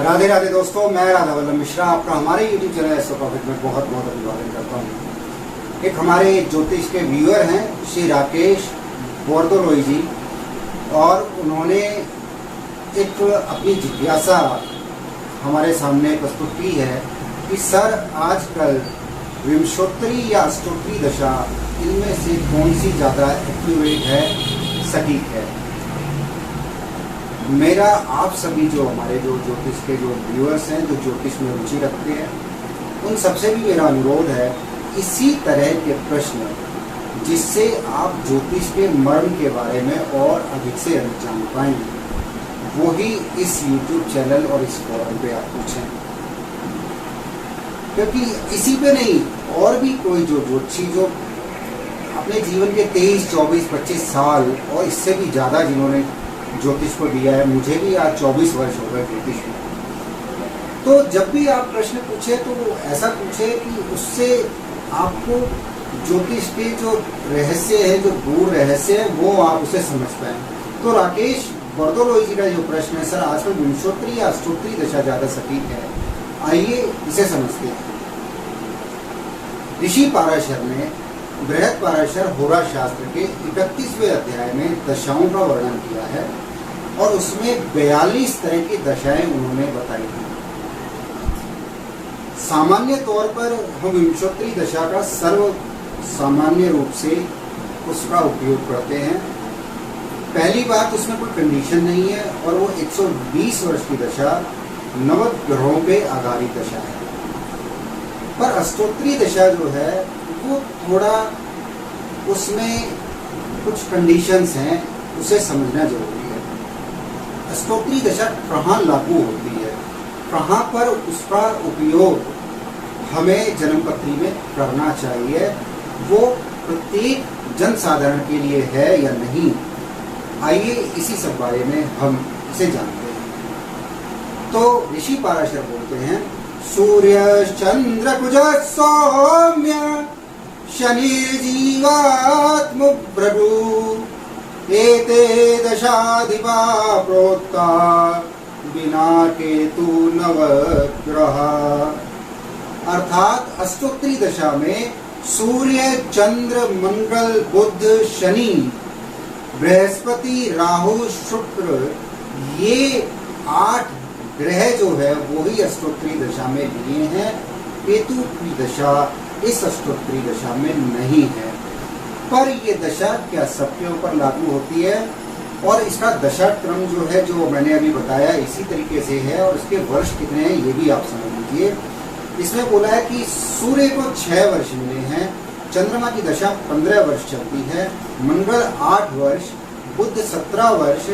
राधे राधे दोस्तों, मैं राधा वल्लभ मिश्रा आपका हमारे YouTube चैनल एस्ट्रो प्रॉफिट में बहुत बहुत अभिवादन करता हूँ। एक हमारे ज्योतिष के व्यूअर हैं श्री राकेश बोरदोलोई जी, और उन्होंने एक अपनी जिज्ञासा हमारे सामने प्रस्तुत की है कि सर आजकल विंशोत्तरी या अष्टोत्तरी दशा, इनमें से कौन सी ज़्यादा एक्यूरेट है, सटीक है। मेरा आप सभी जो हमारे जो ज्योतिष के जो व्यूअर्स हैं, जो ज्योतिष में रुचि रखते हैं, उन सबसे भी मेरा अनुरोध है इसी तरह के प्रश्न जिससे आप ज्योतिष के मर्म के बारे में और अधिक से अधिक जान पाएं, वो ही इस YouTube चैनल और इस फोरम पे आप पूछें। क्योंकि इसी पे नहीं, और भी कोई जो ज्योतिषी जो अपने जीवन के 23, 24, 25 साल और इससे भी ज़्यादा जिन्होंने ज्योतिष को दिया है, मुझे भी आज 24 वर्ष हो गए ज्योतिष में, तो जब भी आप प्रश्न पूछे तो ऐसा पूछे कि उससे आपको ज्योतिष के जो रहस्य है, जो गूढ़ रहस्य है, वो आप उसे समझ पाए। तो राकेश बोरदोलोई जी का जो प्रश्न है, सर आजकल विंशोत्तरी या अष्टोत्तरी दशा ज़्यादा सटीक है, आइए इसे समझते हैं। ऋषि पाराशर ने बृहद पाराशर होरा शास्त्र के 31वें अध्याय में दशाओं का वर्णन किया है और उसमें 42 तरह की दशाएं उन्होंने बताई हैं। सामान्य तौर पर हम विंशोत्तरी दशा का सर्व सामान्य रूप से उसका उपयोग करते हैं। पहली बात, उसमें कोई कंडीशन नहीं है और वो 120 वर्ष की दशा नवग्रहों पे आधारित दशा है। पर अष्टोत्तरी दशा जो है वो थोड़ा, उसमें कुछ कंडीशंस हैं, उसे समझना जरूरी है। अष्टोत्तरी दशा कहाँ लागू होती है, कहाँ पर उसका उपयोग हमें जन्मपत्री में करना चाहिए, वो प्रत्येक जन साधारण के लिए है या नहीं, आइए इसी सब बारे में हम इसे जानते हैं। तो ऋषि पाराशर बोलते हैं, सूर्य चंद्र कुज सौम्य शनि जीवात्म प्रभु एते दशाधिपा प्रोक्ता बिना केतु नवग्रह। अर्थात अष्टोत्तरी दशा में सूर्य, चंद्र, मंगल, बुध, शनि, बृहस्पति, राहु, शुक्र, ये 8 ग्रह जो है वो ही अष्टोत्तरी दशा में लिए हैं। केतु की दशा इस अष्टोत्तरी दशा में नहीं है। पर ये दशा क्या सबके ऊपर लागू होती है, और इसका दशा क्रम जो है, जो मैंने अभी बताया, इसी तरीके से है, और इसके वर्ष कितने हैं ये भी आप समझ लीजिए। इसमें बोला है कि सूर्य को 6 वर्ष मिले हैं, चंद्रमा की दशा 15 वर्ष चलती है, मंगल 8 वर्ष, बुध 17 वर्ष,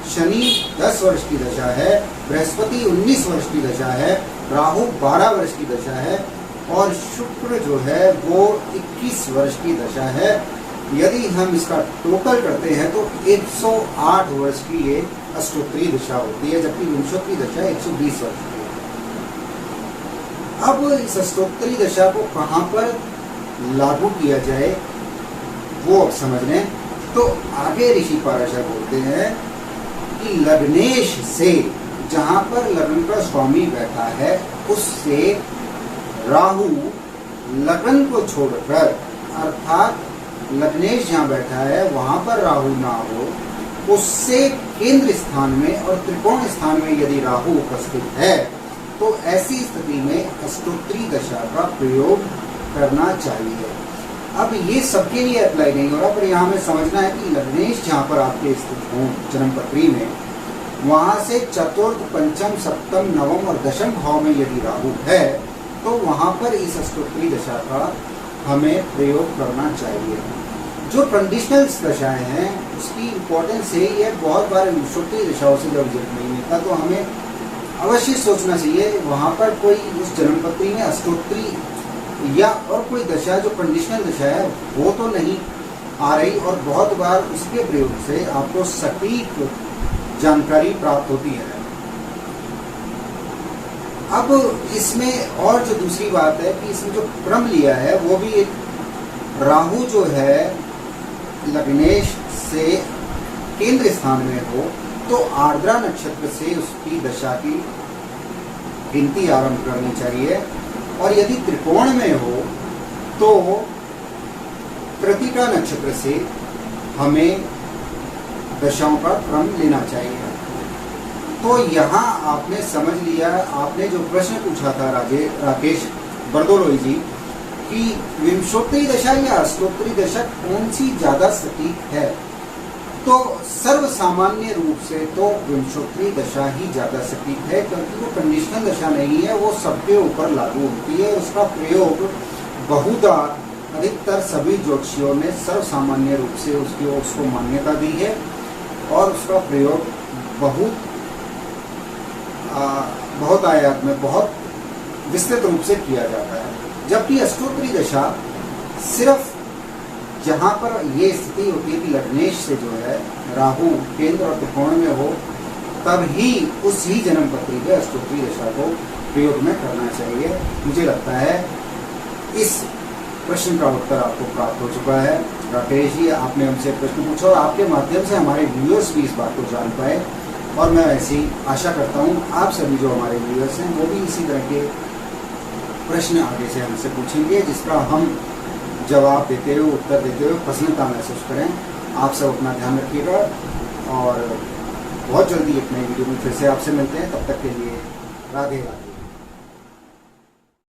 शनि 10 वर्ष की दशा है, बृहस्पति 19 वर्ष की दशा है, राहु 12 वर्ष की दशा है, और शुक्र जो है वो 21 वर्ष की दशा है। यदि हम इसका टोटल करते हैं तो 108 वर्ष की ये अष्टोत्तरी दशा होती है, जबकि विंशोत्तरी दशा 120 वर्ष की है। अब इस अष्टोत्तरी दशा को कहाँ पर लागू किया जाए वो अब समझ लें। तो आगे ऋषि पाराशर बोलते हैं कि लग्नेश से, जहाँ पर लग्न का स्वामी बैठा है, उससे राहु लग्न को छोड़कर, अर्थात लग्नेश जहाँ बैठा है वहाँ पर राहु ना हो, उससे केंद्र स्थान में और त्रिकोण स्थान में यदि राहु उपस्थित है, तो ऐसी स्थिति में अष्टोत्तरी दशा का प्रयोग करना चाहिए। अब ये सबके लिए अप्लाई नहीं हो रहा, पर यहाँ हमें समझना है कि लग्नेश जहाँ पर आपके स्थित हों जन्मपत्री में, वहाँ से चतुर्थ, पंचम, सप्तम, नवम और दशम भाव में यदि राहु है, तो वहाँ पर इस अष्टोत्तरी दशा का हमें प्रयोग करना चाहिए। जो कंडीशनल दशाएं हैं उसकी इम्पोर्टेंस है, ये बहुत बार विंशोत्तरी दशाओं से जब जन्म नहीं मिलता तो हमें अवश्य सोचना चाहिए वहाँ पर कोई उस जन्मपत्री में अष्टोत्तरी या और कोई दशा जो कंडीशनल दशा है वो तो नहीं आ रही, और बहुत बार उसके प्रयोग से आपको सटीक जानकारी प्राप्त होती है। अब इसमें और जो दूसरी बात है कि इसमें जो क्रम लिया है वो भी एक, राहु जो है लग्नेश से केंद्र स्थान में हो तो आर्द्रा नक्षत्र से उसकी दशा की गिनती आरंभ करनी चाहिए। और यदि त्रिकोण में हो तो कृतिका नक्षत्र से हमें दशाओं का क्रम लेना चाहिए। तो यहाँ आपने समझ लिया, आपने जो प्रश्न पूछा था राकेश बरदोलोई जी कि विंशोत्तरी दशा या अष्टोत्तरी दशा कौन सी ज्यादा सटीक है, तो सर्व सामान्य रूप से तो विंशोत्तरी दशा ही ज्यादा सटीक है, क्योंकि वो कंडीशनल दशा नहीं है, वो सबके ऊपर लागू होती है। उसका प्रयोग बहुधा अधिकतर सभी ज्योतिषियों ने सर्व सामान्य रूप से उसको मान्यता दी है और उसका प्रयोग बहुत आयात में बहुत विस्तृत रूप से किया जाता है। जबकि अष्टोत्तरी दशा सिर्फ जहाँ पर ये स्थिति होती है कि लग्नेश से जो है राहु केंद्र और त्रिकोण में हो, तब ही उस ही जन्म पत्री पे अष्टोत्तरी दशा को प्रयोग में करना चाहिए। मुझे लगता है इस प्रश्न का उत्तर आपको प्राप्त हो चुका है। राकेश जी, आपने हमसे प्रश्न पूछा और आपके माध्यम से हमारे व्यूअर्स भी इस बात को जान पाए, और मैं ऐसी आशा करता हूँ आप सभी जो हमारे व्यूअर्स हैं वो भी इसी तरह के प्रश्न आगे से हमसे पूछेंगे, जिसका हम जवाब देते हुए, उत्तर देते हुए प्रसन्नता महसूस करें। आप सब अपना ध्यान रखिएगा और बहुत जल्दी एक नई वीडियो में फिर से आपसे मिलते हैं। तब तक के लिए राधे राधे।